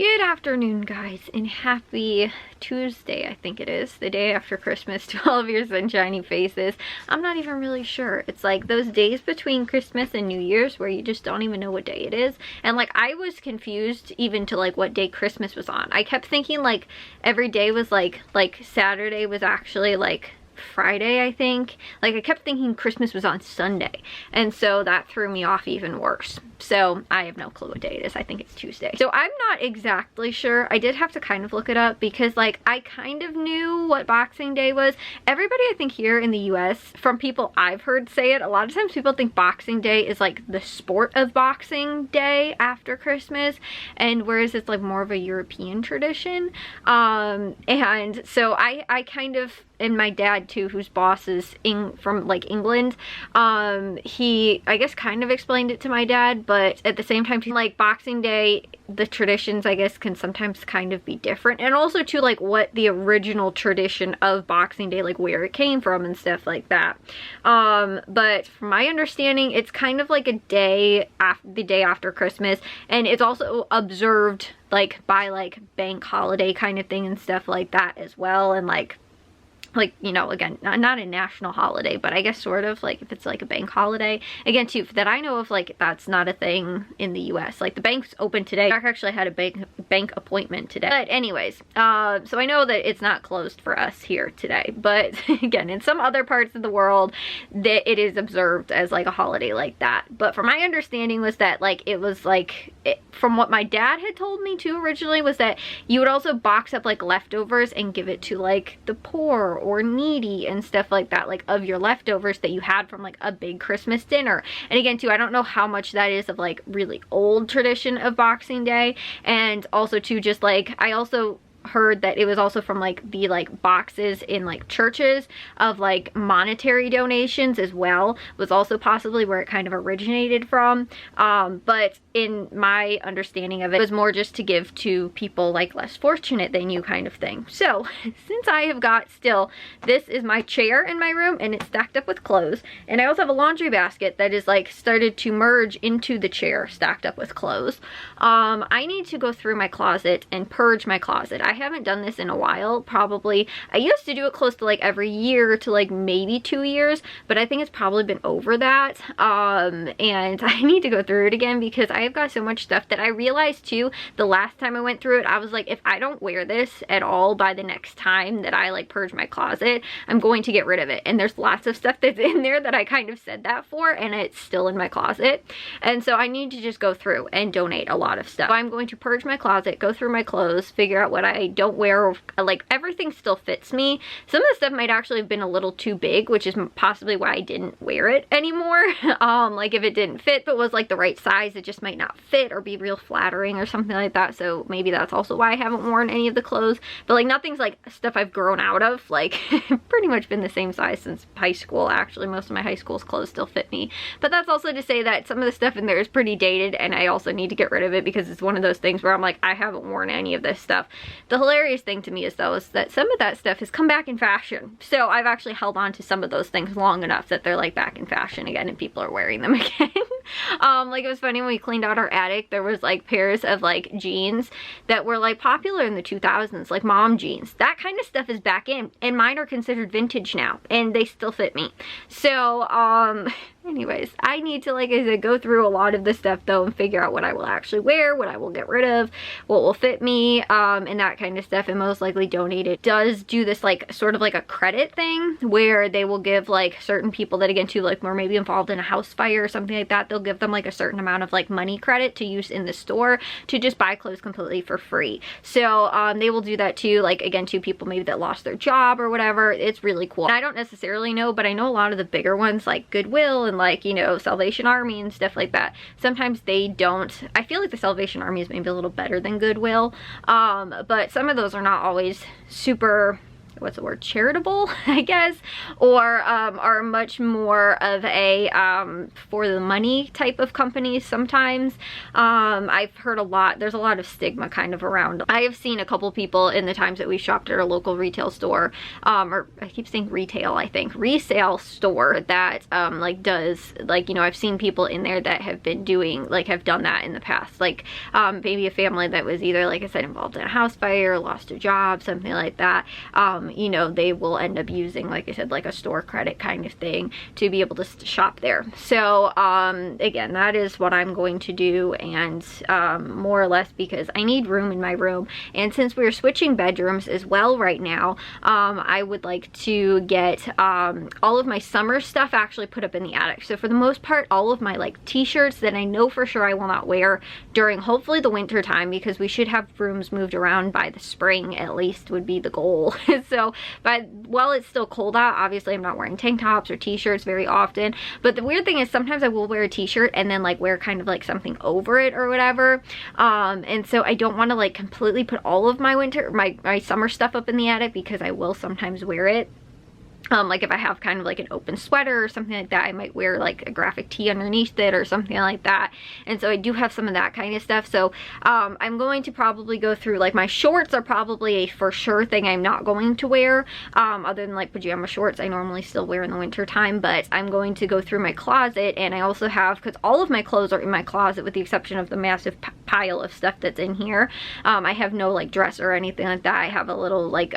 Good afternoon, guys, and happy Tuesday, I think it is, the day after Christmas, to all of your sunshiny faces. I'm not even really sure. It's like those days between Christmas and New Year's where you just don't even know what day it is. And like I was confused even to like what day Christmas was on. I kept thinking like every day was like Saturday was actually like Friday, I think. Like I kept thinking Christmas was on Sunday, and so that threw me off even worse. So I have no clue what day it is. I think it's Tuesday. So I'm not exactly sure. I did have to kind of look it up because like I kind of knew what Boxing Day was. Everybody I think here in the US, from people I've heard say it, a lot of times people think Boxing Day is like the sport of Boxing Day after Christmas, and whereas it's like more of a European tradition. And so I kind of, and my dad too, whose boss is from like England, he I guess kind of explained it to my dad, but at the same time like Boxing Day, the traditions I guess can sometimes kind of be different, and also too like what the original tradition of Boxing Day, like where it came from and stuff like that. But from my understanding, it's kind of like a day after the day after Christmas, and it's also observed like by like bank holiday kind of thing and stuff like that as well. And like you know, again, not a national holiday, but I guess sort of like if it's like a bank holiday, again too, that I know of, like that's not a thing in the US. Like the bank's open today. I actually had a bank appointment today, but anyways, so I know that it's not closed for us here today, but again, in some other parts of the world that it is observed as like a holiday like that. But from my understanding was that like it was like from what my dad had told me too originally, was that you would also box up like leftovers and give it to like the poor or needy and stuff like that, like of your leftovers that you had from like a big Christmas dinner. And again too, I don't know how much that is of like really old tradition of Boxing Day, and also too just like I also heard that it was also from like the like boxes in like churches of like monetary donations as well, was also possibly where it kind of originated from. But in my understanding of it, it was more just to give to people like less fortunate than you kind of thing. So since I have got still, this is my chair in my room and it's stacked up with clothes, and I also have a laundry basket that is like started to merge into the chair stacked up with clothes. I need to go through my closet and purge my closet. I haven't done this in a while. Probably I used to do it close to like every year to like maybe 2 years, but I think it's probably been over that. And I need to go through it again because I have got so much stuff that I realized too the last time I went through it. I was like, if I don't wear this at all by the next time that I like purge my closet, I'm going to get rid of it. And there's lots of stuff that's in there that I kind of said that for, and it's still in my closet. And so I need to just go through and donate a lot of stuff. So I'm going to purge my closet, go through my clothes, figure out what I don't wear. Like everything still fits me. Some of the stuff might actually have been a little too big, which is possibly why I didn't wear it anymore. Like if it didn't fit but was like the right size, it just might not fit or be real flattering or something like that. So maybe that's also why I haven't worn any of the clothes. But like nothing's like stuff I've grown out of. Like pretty much been the same size since high school. Actually, most of my high school's clothes still fit me. But that's also to say that some of the stuff in there is pretty dated, and I also need to get rid of it because it's one of those things where I'm like, I haven't worn any of this stuff. The hilarious thing to me is though is that some of that stuff has come back in fashion. So I've actually held on to some of those things long enough that they're like back in fashion again and people are wearing them again. Like it was funny when we cleaned out our attic, there was like pairs of like jeans that were like popular in the 2000s, like mom jeans. That kind of stuff is back in, and mine are considered vintage now and they still fit me. So anyways, I need to, like I said, go through a lot of this stuff though and figure out what I will actually wear, what I will get rid of, what will fit me, and that kind of stuff, and most likely donate it. Does do this like sort of like a credit thing where they will give like certain people that again too like were maybe involved in a house fire or something like that, they'll give them like a certain amount of like money credit to use in the store to just buy clothes completely for free. So they will do that too, like again to people maybe that lost their job or whatever. It's really cool. And I don't necessarily know, but I know a lot of the bigger ones like Goodwill and like, you know, Salvation Army and stuff like that, sometimes they don't. I feel like the Salvation Army is maybe a little better than Goodwill, but some of those are not always super what's the word, charitable, I guess, or are much more of a for the money type of companies sometimes. I've heard a lot, there's a lot of stigma kind of around. I have seen a couple people in the times that we shopped at our local retail store, or I keep saying retail, I think, resale store that like does, like, you know, I've seen people in there that have been doing, like, have done that in the past, like maybe a family that was either, like I said, involved in a house fire, lost a job, something like that. You know, they will end up using, like I said, like a store credit kind of thing to be able to shop there. So again, that is what I'm going to do, and more or less because I need room in my room, and since we're switching bedrooms as well right now, I would like to get all of my summer stuff actually put up in the attic. So for the most part, all of my like t-shirts that I know for sure I will not wear during hopefully the winter time, because we should have rooms moved around by the spring at least, would be the goal. So but while it's still cold out, obviously I'm not wearing tank tops or t-shirts very often, but the weird thing is sometimes I will wear a t-shirt and then like wear kind of like something over it or whatever, and so I don't want to like completely put all of my winter, my summer stuff up in the attic, because I will sometimes wear it. Like if I have kind of like an open sweater or something like that, I might wear like a graphic tee underneath it or something like that. And so I do have some of that kind of stuff. So I'm going to probably go through, like, my shorts are probably a for sure thing I'm not going to wear, other than like pajama shorts I normally still wear in the winter time. But I'm going to go through my closet, and I also have, because all of my clothes are in my closet with the exception of the massive pile of stuff that's in here. I have no like dresser or anything like that. I have a little like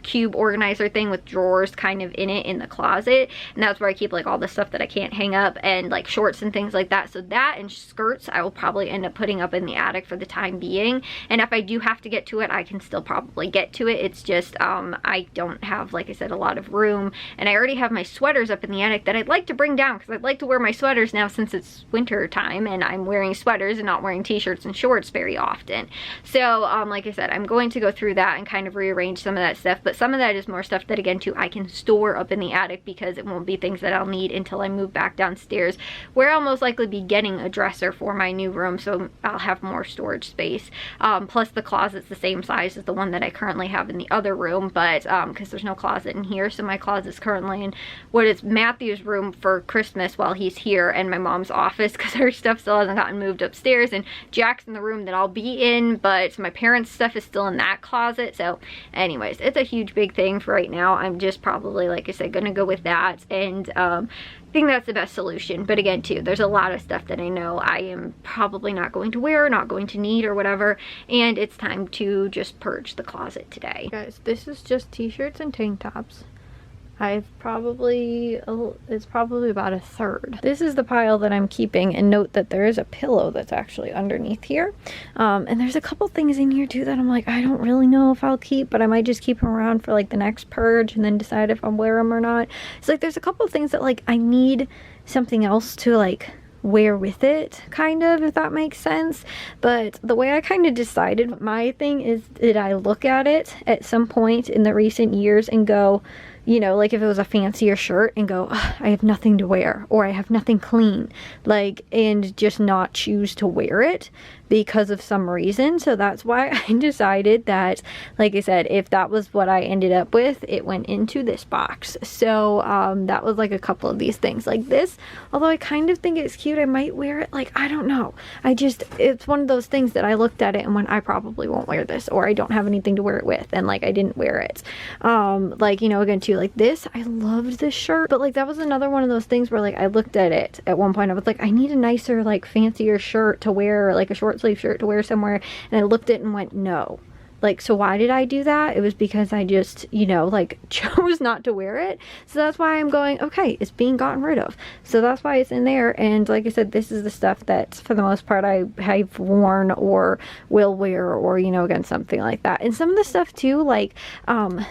cube organizer thing with drawers kind of in it in the closet, and that's where I keep like all the stuff that I can't hang up, and like shorts and things like that. So that and skirts I will probably end up putting up in the attic for the time being, and if I do have to get to it, I can still probably get to it. It's just I don't have, like I said, a lot of room, and I already have my sweaters up in the attic that I'd like to bring down, because I'd like to wear my sweaters now since it's winter time and I'm wearing sweaters and not wearing t-shirts and shorts very often. So like I said, I'm going to go through that and kind of rearrange some of that stuff, but some of that is more stuff that again too I can store up in the attic, because it won't be things that I'll need until I move back downstairs, where I'll most likely be getting a dresser for my new room, so I'll have more storage space. Plus the closet's the same size as the one that I currently have in the other room, but because there's no closet in here, so my closet's currently in what is Matthew's room for Christmas while he's here, and my mom's office, because her stuff still hasn't gotten moved upstairs, and Jack's in the room that I'll be in, but my parents' stuff is still in that closet. So anyways, it's a huge big thing for right now. I'm just probably, like I said, gonna go with that, and I think that's the best solution. But again too, there's a lot of stuff that I know I am probably not going to wear, not going to need or whatever, and it's time to just purge the closet today. Guys, this is just t-shirts and tank tops. It's probably about a third. This is the pile that I'm keeping, and note that there is a pillow that's actually underneath here. And there's a couple things in here too that I'm like, I don't really know if I'll keep, but I might just keep them around for like the next purge and then decide if I'll wear them or not. So like there's a couple things that like I need something else to like wear with it, kind of, if that makes sense. But the way I kind of decided, my thing is, did I look at it at some point in the recent years and go, you know, like if it was a fancier shirt, and go, I have nothing to wear, or I have nothing clean, like, and just not choose to wear it because of some reason. So that's why I decided that, like I said, if that was what I ended up with, it went into this box. So that was like a couple of these things like this. Although I kind of think it's cute, I might wear it, like, I don't know, it's one of those things that I looked at it and went, I probably won't wear this, or I don't have anything to wear it with, and like I didn't wear it. Like, you know, again too, like this, I loved this shirt, but like that was another one of those things where like I looked at it at one point, I was like, I need a nicer, like fancier shirt to wear, like a short sleeve shirt to wear somewhere, and I looked at it and went, no. Like, so why did I do that? It was because I just, you know, like chose not to wear it. So that's why I'm going, okay, it's being gotten rid of. So that's why it's in there. And like I said, this is the stuff that for the most part I've worn or will wear, or, you know, again, something like that. And some of the stuff too, like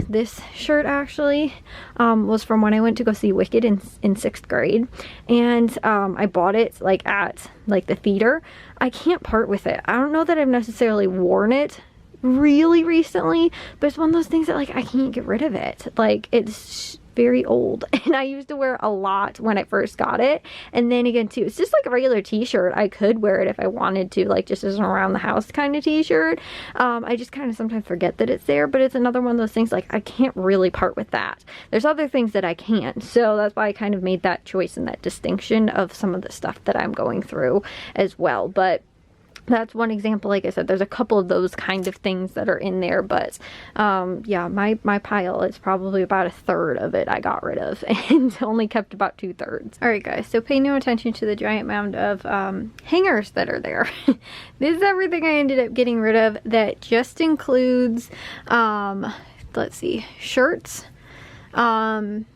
this shirt actually was from when I went to go see Wicked in 6th grade. And I bought it like at like the theater. I can't part with it. I don't know that I've necessarily worn it really recently, but it's one of those things that like I can't get rid of it. Like, it's very old and I used to wear a lot when I first got it. And then again too, it's just like a regular t-shirt. I could wear it if I wanted to, like just as an around the house kind of t-shirt. I just kind of sometimes forget that it's there, but it's another one of those things like I can't really part with that. There's other things that I can, so that's why I kind of made that choice and that distinction of some of the stuff that I'm going through as well. But that's one example. Like I said, there's a couple of those kind of things that are in there, but yeah, my pile is probably about a third of it I got rid of and only kept about 2/3. All right guys, so pay no attention to the giant mound of hangers that are there. This is everything I ended up getting rid of. That just includes let's see, shirts.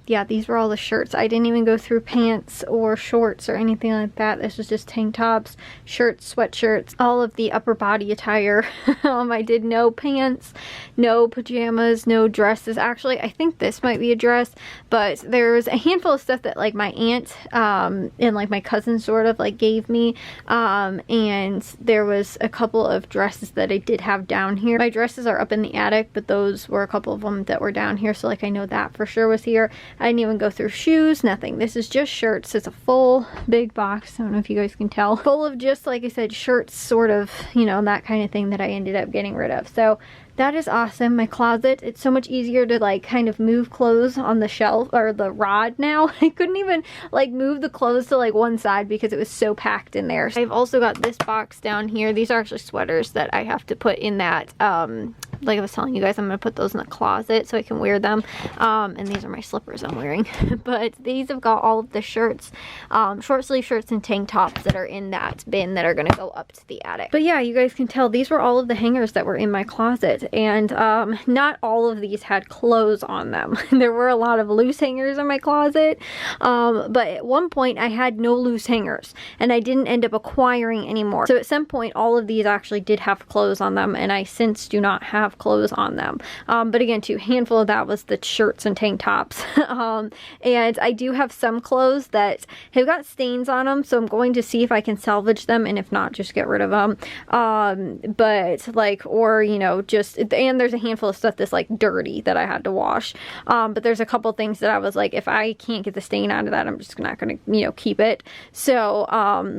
Yeah, these were all the shirts. I didn't even go through pants or shorts or anything like that. This was just tank tops, shirts, sweatshirts, all of the upper body attire. I did no pants, no pajamas, no dresses. Actually, I think this might be a dress, but there's a handful of stuff that like my aunt and like my cousin sort of like gave me. And there was a couple of dresses that I did have down here. My dresses are up in the attic, but those were a couple of them that were down here. So like I know that for sure was here. I didn't even go through shoes, nothing. This is just shirts. It's a full big box. I don't know if you guys can tell. Full of just, like I said, shirts, sort of, you know, that kind of thing that I ended up getting rid of. So that is awesome. My closet, it's so much easier to like kind of move clothes on the shelf or the rod now. I couldn't even like move the clothes to like one side because it was so packed in there. I've also got this box down here. These are actually sweaters that I have to put in that like I was telling you guys, I'm going to put those in the closet so I can wear them. And these are my slippers I'm wearing. But these have got all of the shirts, short sleeve shirts and tank tops that are in that bin that are going to go up to the attic. But yeah, you guys can tell these were all of the hangers that were in my closet. And not all of these had clothes on them. There were a lot of loose hangers in my closet. But at one point I had no loose hangers and I didn't end up acquiring any more. So at some point all of these actually did have clothes on them, and I since do not have clothes on them. But again, too, a handful of that was the shirts and tank tops. And I do have some clothes that have got stains on them, so I'm going to see if I can salvage them, and if not, just get rid of them. But like, or you know, just, and there's a handful of stuff that's like dirty that I had to wash. But there's a couple things that I was like, if I can't get the stain out of that, I'm just not gonna, you know, keep it. So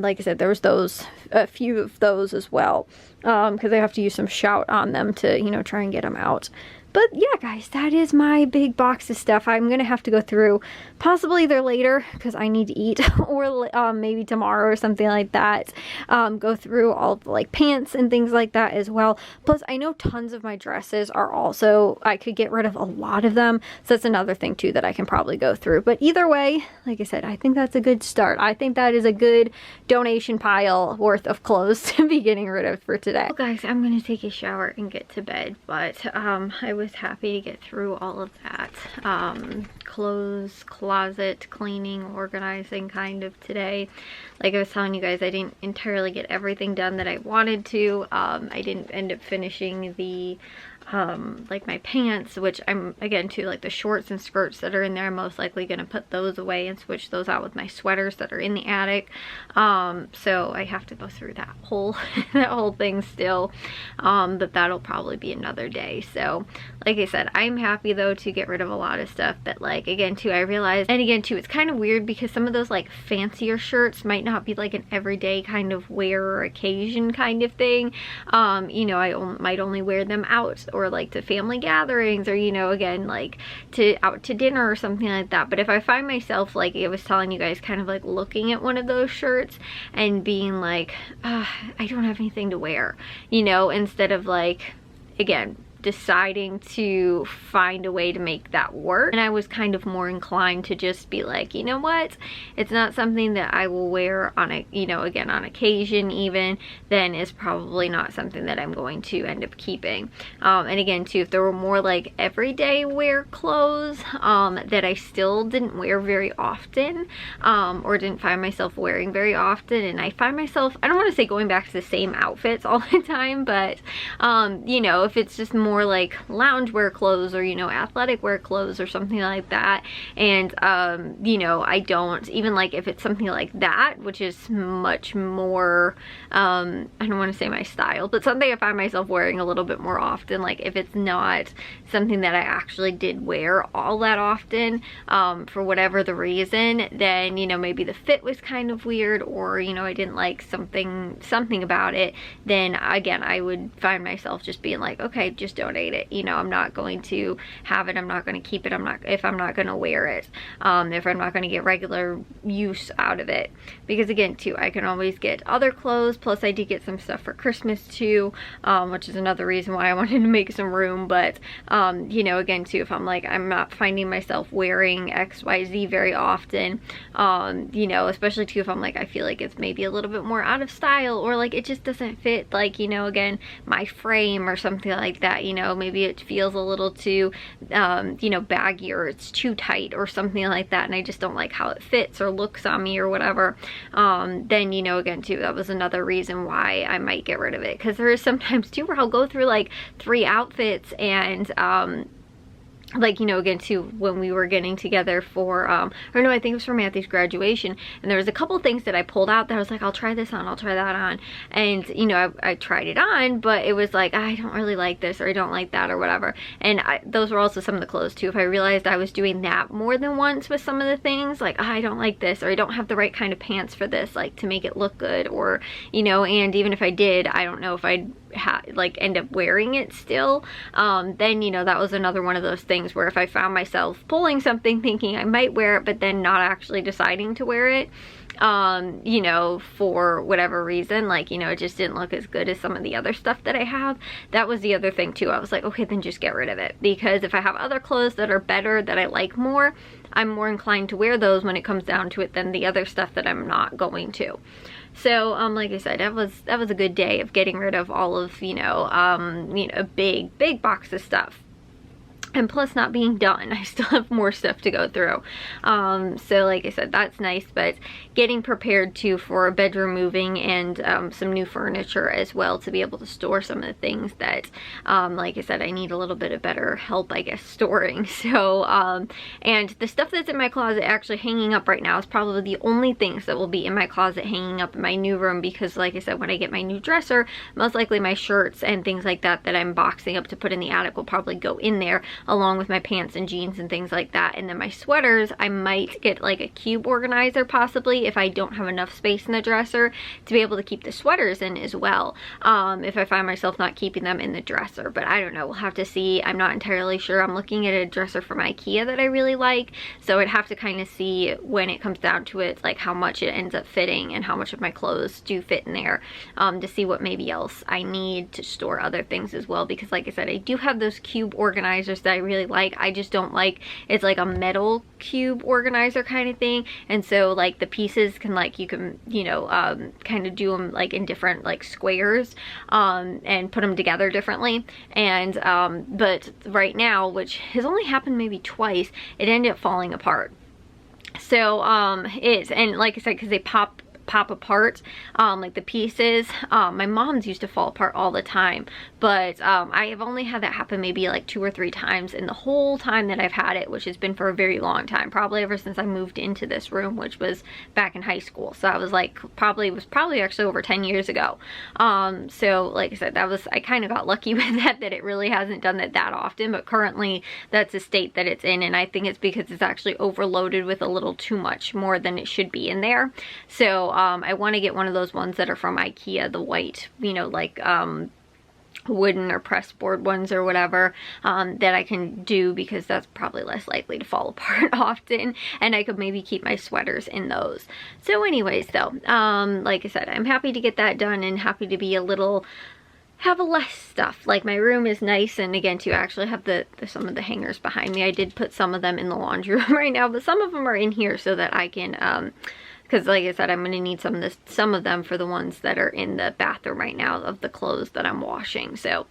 like I said, there was those, a few of those as well, because I have to use some shout on them to, you know, try and get them out. But yeah, guys, that is my big box of stuff. I'm going to have to go through possibly either later because I need to eat, or maybe tomorrow or something like that. Go through all the like pants and things like that as well. Plus, I know tons of my dresses are also, I could get rid of a lot of them. So that's another thing too that I can probably go through. But either way, like I said, I think that's a good start. I think that is a good donation pile worth of clothes to be getting rid of for today. Well, guys, I'm going to take a shower and get to bed. But I was happy to get through all of that clothes, closet cleaning, organizing kind of today. Like I was telling you guys, I didn't entirely get everything done that I wanted to. I didn't end up finishing the like my pants, which I'm, again too, like the shorts and skirts that are in there, I'm most likely gonna put those away and switch those out with my sweaters that are in the attic. So I have to go through that whole that whole thing still, but that'll probably be another day. So like I said, I'm happy though to get rid of a lot of stuff. But like, again too, I realized, and again too, it's kind of weird because some of those like fancier shirts might not be like an everyday kind of wear or occasion kind of thing. You know, I might only wear them out or like to family gatherings, or you know, again, like to out to dinner or something like that. But if I find myself, like I was telling you guys, kind of like looking at one of those shirts and being like, I don't have anything to wear, you know, instead of like, again, deciding to find a way to make that work. And I was kind of more inclined to just be like, you know what, it's not something that I will wear on a, you know, again, on occasion even, then is probably not something that I'm going to end up keeping. And again too, if there were more like everyday wear clothes that I still didn't wear very often, or didn't find myself wearing very often, and I find myself, I don't want to say going back to the same outfits all the time, but you know, if it's just more more like loungewear clothes or, you know, athletic wear clothes or something like that. And you know, I don't even like if it's something like that, which is much more I don't want to say my style, but something I find myself wearing a little bit more often. Like if it's not something that I actually did wear all that often, for whatever the reason, then, you know, maybe the fit was kind of weird, or, you know, I didn't like something about it, then again, I would find myself just being like, okay, just donate it. You know, I'm not going to have it, I'm not going to keep it, if I'm not going to wear it, if I'm not going to get regular use out of it. Because again, too, I can always get other clothes, plus I did get some stuff for Christmas too, which is another reason why I wanted to make some room. But you know, again, too, if I'm like, I'm not finding myself wearing XYZ very often, you know, especially too if I'm like, I feel like it's maybe a little bit more out of style, or like it just doesn't fit, like, you know, again, my frame or something like that, you know, maybe it feels a little too you know, baggy, or it's too tight or something like that, and I just don't like how it fits or looks on me or whatever, then, you know, again, too, that was another reason why I might get rid of it. Because there is sometimes too where I'll go through like 3 outfits, and like, you know, again, too, when we were getting together for, or no, I think it was for Matthew's graduation, and there was a couple things that I pulled out that I was like, I'll try this on, I'll try that on, and, you know, I tried it on, but it was like, I don't really like this, or I don't like that, or whatever. And those were also some of the clothes, too. If I realized I was doing that more than once with some of the things, like, I don't like this, or I don't have the right kind of pants for this, like, to make it look good, or, you know, and even if I did, I don't know if I'd like end up wearing it still, then, you know, that was another one of those things where if I found myself pulling something thinking I might wear it, but then not actually deciding to wear it, you know, for whatever reason, like, you know, it just didn't look as good as some of the other stuff that I have. That was the other thing too. I was like, okay, then just get rid of it, because if I have other clothes that are better, that I like more, I'm more inclined to wear those when it comes down to it than the other stuff that I'm not going to. So, like I said, that was a good day of getting rid of all of, you know, a big box of stuff. And plus not being done, I still have more stuff to go through. So like I said, that's nice, but getting prepared too for bedroom moving and some new furniture as well, to be able to store some of the things that, like I said, I need a little bit of better help, I guess, storing. So, and the stuff that's in my closet actually hanging up right now is probably the only things that will be in my closet hanging up in my new room, because like I said, when I get my new dresser, most likely my shirts and things like that that I'm boxing up to put in the attic will probably go in there, along with my pants and jeans and things like that. And then my sweaters, I might get like a cube organizer possibly, if I don't have enough space in the dresser to be able to keep the sweaters in as well, if I find myself not keeping them in the dresser. But I don't know, we'll have to see. I'm not entirely sure. I'm looking at a dresser from IKEA that I really like, so I'd have to kind of see when it comes down to it, like how much it ends up fitting and how much of my clothes do fit in there, to see what maybe else I need to store other things as well. Because like I said, I do have those cube organizers that I really like. I just don't like, it's like a metal cube organizer kind of thing, and so like the pieces can, like, you can, you know, kind of do them like in different like squares, and put them together differently. And but right now, which has only happened maybe twice, it ended up falling apart. So and like I said, because they pop apart, like the pieces, my mom's used to fall apart all the time, but I have only had that happen maybe like 2 or 3 times in the whole time that I've had it, which has been for a very long time, probably ever since I moved into this room, which was back in high school. So I was like, probably actually over 10 years ago. So like I said, I kind of got lucky with that it really hasn't done that often, but currently that's the state that it's in, and I think it's because it's actually overloaded with a little too much more than it should be in there. So I want to get one of those ones that are from IKEA, the white, you know, like wooden or pressed board ones or whatever, that I can do, because that's probably less likely to fall apart often, and I could maybe keep my sweaters in those. So anyways, though, like I said, I'm happy to get that done and happy to be have a less stuff. Like, my room is nice, and again, to actually have some of the hangers behind me. I did put some of them in the laundry room right now, but some of them are in here so that I can because like I said, I'm going to need some of them for the ones that are in the bathroom right now of the clothes that I'm washing. So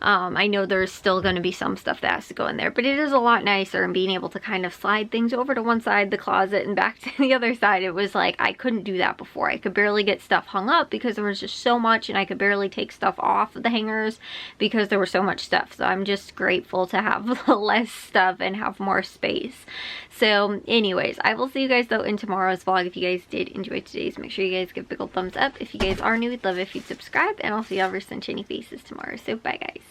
I know there's still going to be some stuff that has to go in there, but it is a lot nicer, and being able to kind of slide things over to one side of the closet and back to the other side, it was like I couldn't do that before. I could barely get stuff hung up because there was just so much, and I could barely take stuff off of the hangers because there was so much stuff. So I'm just grateful to have less stuff and have more space. So anyways, I will see you guys though in tomorrow's vlog. If you guys did enjoy today's, make sure you guys give a big old thumbs up. If you guys are new, we'd love it if you'd subscribe, and I'll see y'all for some chinny faces tomorrow. So bye guys.